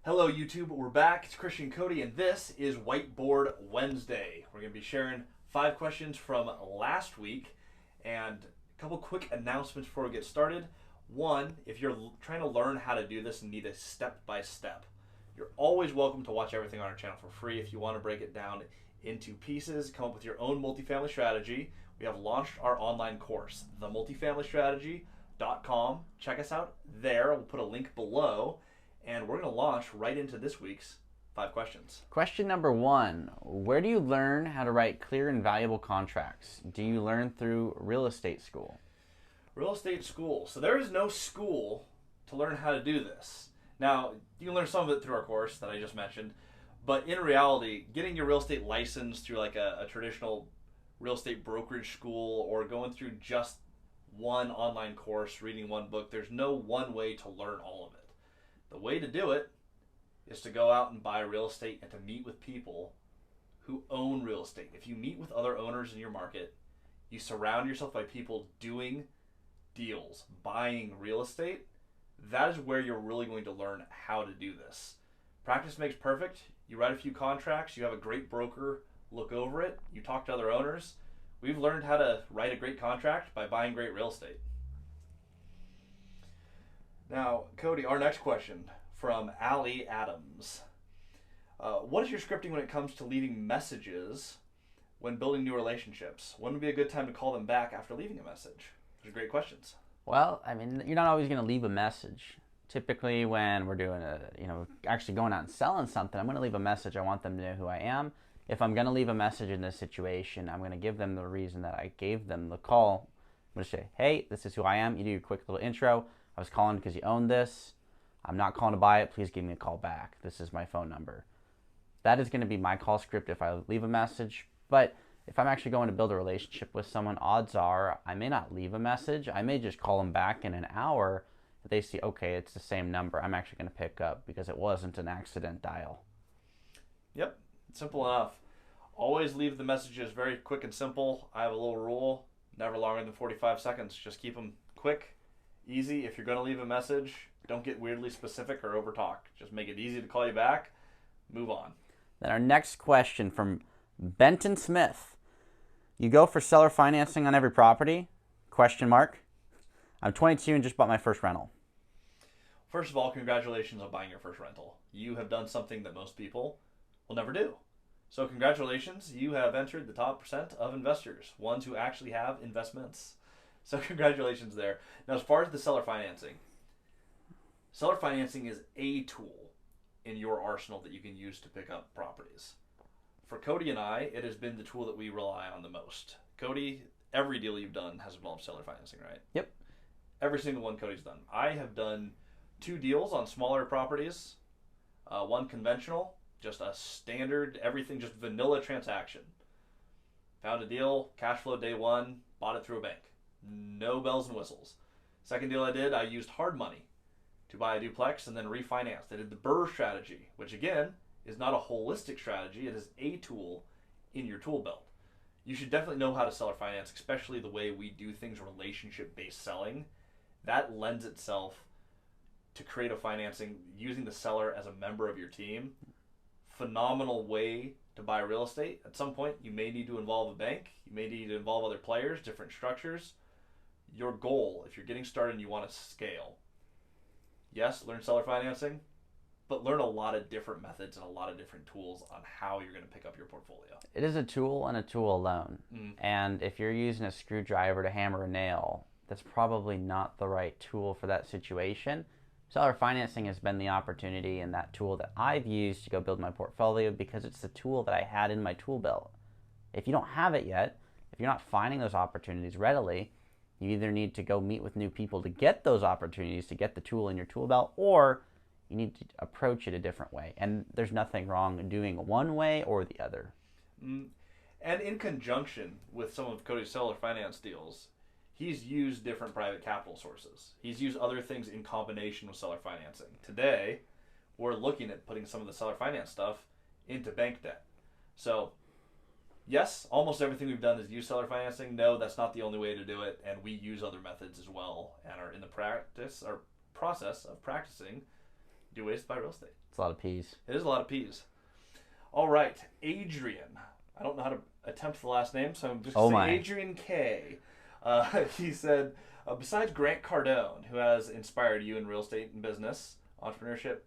Hello YouTube, we're back. It's Christian and Cody, and this is Whiteboard Wednesday. We're going to be sharing 5 questions from last week and a couple quick announcements before we get started. One, if you're trying to learn how to do this and need a step-by-step, you're always welcome to watch everything on our channel for free. If you want to break it down into pieces, come up with your own multifamily strategy, we have launched our online course, themultifamilystrategy.com. Check us out there. We'll put a link below. And we're going to launch right into this week's 5 questions. Question number 1. Where do you learn how to write clear and valuable contracts? Do you learn through real estate school? Real estate school. So there is no school to learn how to do this. Now, you can learn some of it through our course that I just mentioned. But in reality, getting your real estate license through like a traditional real estate brokerage school or going through just one online course, reading one book, there's no one way to learn all of it. The way to do it is to go out and buy real estate and to meet with people who own real estate. If you meet with other owners in your market, you surround yourself by people doing deals, buying real estate, that is where you're really going to learn how to do this. Practice makes perfect. You write a few contracts, you have a great broker look over it, you talk to other owners. We've learned how to write a great contract by buying great real estate. Now, Cody, our next question from Allie Adams. What is your scripting when it comes to leaving messages when building new relationships? When would be a good time to call them back after leaving a message? Those are great questions. Well, I mean, you're not always going to leave a message. Typically when we're doing actually going out and selling something, I'm going to leave a message. I want them to know who I am. If I'm going to leave a message in this situation, I'm going to give them the reason that I gave them the call. I'm going to say, hey, this is who I am. You do your quick little intro. I was calling because you own this. I'm not calling to buy it. Please give me a call back. This is my phone number. That is going to be my call script if I leave a message. But if I'm actually going to build a relationship with someone, odds are I may not leave a message. I may just call them back in an hour. If they see, okay, it's the same number, I'm actually going to pick up because it wasn't an accident dial. Yep, simple enough. Always leave the messages very quick and simple. I have a little rule, never longer than 45 seconds. Just keep them quick. Easy. If you're going to leave a message, don't get weirdly specific or over talk. Just make it easy to call you back. Move on. Then our next question from Benton Smith. You go for seller financing on every property? Question mark. I'm 22 and just bought my first rental. First of all, congratulations on buying your first rental. You have done something that most people will never do. So congratulations, you have entered the top % of investors, ones who actually have investments. So congratulations there. Now, as far as the seller financing is a tool in your arsenal that you can use to pick up properties. For Cody and I, it has been the tool that we rely on the most. Cody, every deal you've done has involved seller financing, right? Yep. Every single one Cody's done. I have done 2 deals on smaller properties, one conventional, just a standard, everything, just vanilla transaction. Found a deal, cash flow day 1, bought it through a bank. No bells and whistles. Second deal I did, I used hard money to buy a duplex and then refinanced. I did the BRRRR strategy, which again is not a holistic strategy. It is a tool in your tool belt. You should definitely know how to seller finance, especially the way we do things relationship-based selling. That lends itself to creative financing using the seller as a member of your team. Phenomenal way to buy real estate. At some point, you may need to involve a bank. You may need to involve other players, different structures. Your goal, if you're getting started and you want to scale, yes, learn seller financing, but learn a lot of different methods and a lot of different tools on how you're going to pick up your portfolio. It is a tool and a tool alone. And if you're using a screwdriver to hammer a nail, that's probably not the right tool for that situation. Seller financing has been the opportunity and that tool that I've used to go build my portfolio because it's the tool that I had in my tool belt. If you don't have it yet, if you're not finding those opportunities readily, you either need to go meet with new people to get those opportunities, to get the tool in your tool belt, or you need to approach it a different way. And there's nothing wrong in doing one way or the other. And in conjunction with some of Cody's seller finance deals, he's used different private capital sources. He's used other things in combination with seller financing. Today, we're looking at putting some of the seller finance stuff into bank debt. So, yes, almost everything we've done is use seller financing. No, that's not the only way to do it, and we use other methods as well and are in the process of practicing do ways to buy real estate. It's a lot of P's. It is a lot of P's. All right, Adrian. I don't know how to attempt the last name, so I'm just going to say Adrian K. He said, besides Grant Cardone, who has inspired you in real estate and business, entrepreneurship,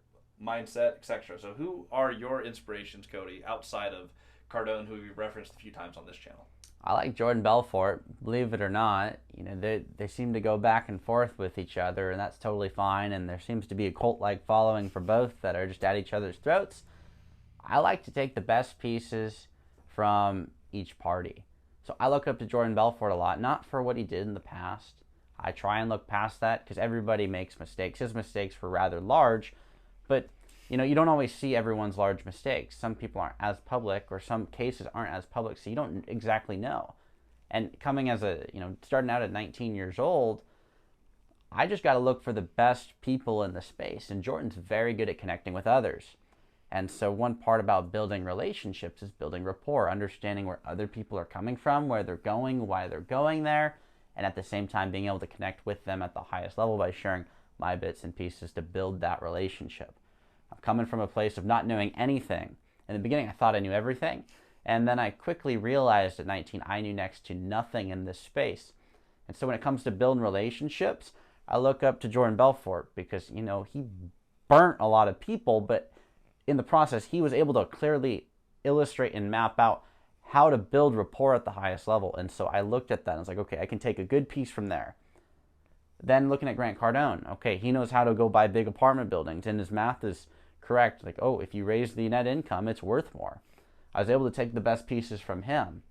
mindset, etc. So who are your inspirations, Cody, outside of Cardone, who we've referenced a few times on this channel? I like Jordan Belfort. Believe it or not, they seem to go back and forth with each other, and that's totally fine. And there seems to be a cult-like following for both that are just at each other's throats. I like to take the best pieces from each party. So I look up to Jordan Belfort a lot, not for what he did in the past. I try and look past that because everybody makes mistakes. His mistakes were rather large, but you don't always see everyone's large mistakes. Some people aren't as public, or some cases aren't as public, so you don't exactly know. And coming as starting out at 19 years old, I just got to look for the best people in the space, and Jordan's very good at connecting with others. And so one part about building relationships is building rapport, understanding where other people are coming from, where they're going, why they're going there, and at the same time being able to connect with them at the highest level by sharing my bits and pieces to build that relationship. I'm coming from a place of not knowing anything. In the beginning, I thought I knew everything, and then I quickly realized at 19 I knew next to nothing in this space. And so when it comes to building relationships, I look up to Jordan Belfort because, he burnt a lot of people, but in the process, he was able to clearly illustrate and map out how to build rapport at the highest level. And so I looked at that and I was like, okay, I can take a good piece from there. Then looking at Grant Cardone, okay, he knows how to go buy big apartment buildings, and his math is correct. Like, oh, if you raise the net income, it's worth more. I was able to take the best pieces from him.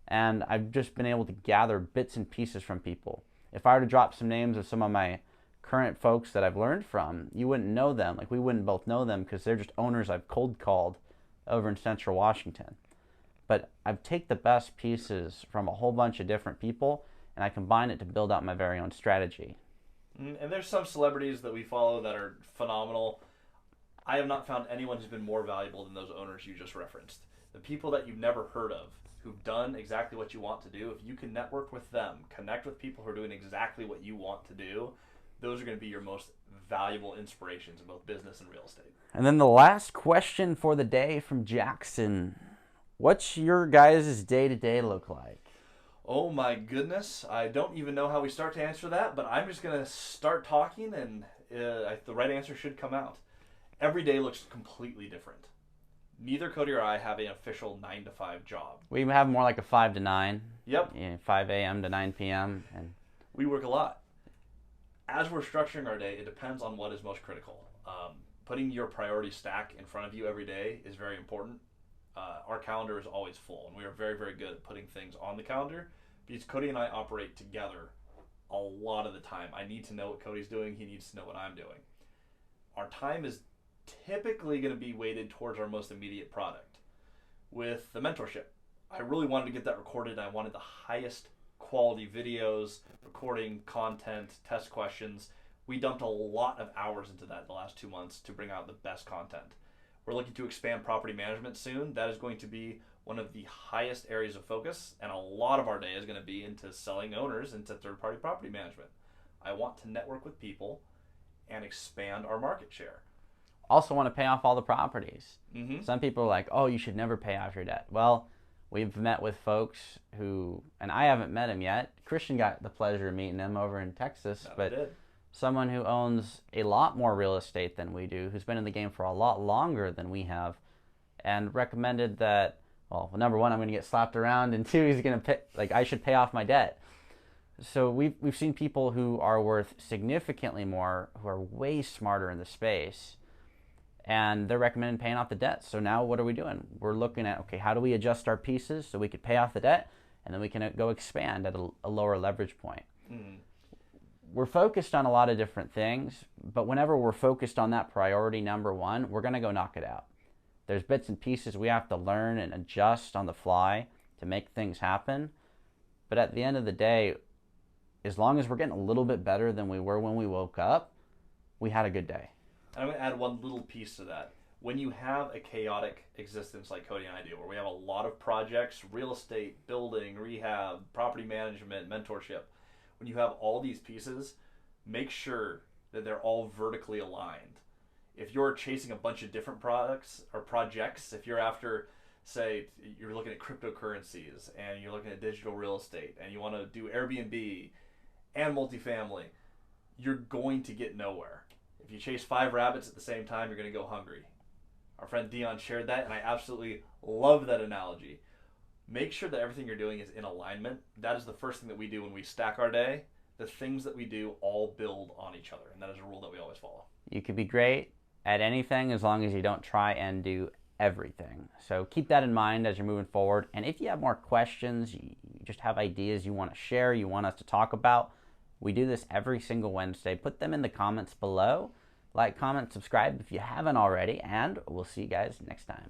And I've just been able to gather bits and pieces from people. If I were to drop some names of some of my current folks that I've learned from, you wouldn't know them. Like, we wouldn't both know them because they're just owners I've cold called over in Central Washington. But I've taken the best pieces from a whole bunch of different people, and I combine it to build out my very own strategy. And there's some celebrities that we follow that are phenomenal. I have not found anyone who's been more valuable than those owners you just referenced. The people that you've never heard of, who've done exactly what you want to do, if you can network with them, connect with people who are doing exactly what you want to do, those are going to be your most valuable inspirations in both business and real estate. And then the last question for the day from Jackson. What's your guys' day-to-day look like? Oh my goodness, I don't even know how we start to answer that, but I'm just going to start talking and the right answer should come out. Every day looks completely different. Neither Cody or I have an official 9-to-5 job. We have more like a 5 to 9. Yep. 5 a.m. to 9 p.m. And we work a lot. As we're structuring our day, it depends on what is most critical. Putting your priority stack in front of you every day is very important. Our calendar is always full, and we are very, very good at putting things on the calendar because Cody and I operate together a lot of the time. I need to know what Cody's doing. He needs to know what I'm doing. Our time is typically going to be weighted towards our most immediate product. With the mentorship, I really wanted to get that recorded. I wanted the highest quality videos, recording content, test questions. We dumped a lot of hours into that the last 2 months to bring out the best content. We're looking to expand property management soon. That is going to be one of the highest areas of focus, and a lot of our day is going to be into selling owners into third-party property management. I want to network with people and expand our market share. Also want to pay off all the properties. Mm-hmm. Some people are like, oh, you should never pay off your debt. Well, we've met with folks who, and I haven't met him yet. Christian got the pleasure of meeting him over in Texas, but someone who owns a lot more real estate than we do, who's been in the game for a lot longer than we have, and recommended that, well, number one, I'm going to get slapped around, and two, he's going to pay, I should pay off my debt. So we've seen people who are worth significantly more, who are way smarter in the space, and they're recommending paying off the debt. So now what are we doing? We're looking at, okay, how do we adjust our pieces so we could pay off the debt, and then we can go expand at a lower leverage point. Mm-hmm. We're focused on a lot of different things, but whenever we're focused on that priority number one, we're going to go knock it out. There's bits and pieces we have to learn and adjust on the fly to make things happen. But at the end of the day, as long as we're getting a little bit better than we were when we woke up, we had a good day. I'm going to add one little piece to that. When you have a chaotic existence like Cody and I do, where we have a lot of projects, real estate, building, rehab, property management, mentorship, when you have all these pieces, make sure that they're all vertically aligned. If you're chasing a bunch of different products or projects, if you're after, say, you're looking at cryptocurrencies and you're looking at digital real estate and you want to do Airbnb and multifamily, you're going to get nowhere. If you chase 5 rabbits at the same time, you're going to go hungry. Our friend Dion shared that, and I absolutely love that analogy. Make sure that everything you're doing is in alignment. That is the first thing that we do when we stack our day. The things that we do all build on each other, and that is a rule that we always follow. You could be great at anything as long as you don't try and do everything. So keep that in mind as you're moving forward. And if you have more questions, you just have ideas you want to share, you want us to talk about, we do this every single Wednesday. Put them in the comments below. Like, comment, subscribe if you haven't already, and we'll see you guys next time.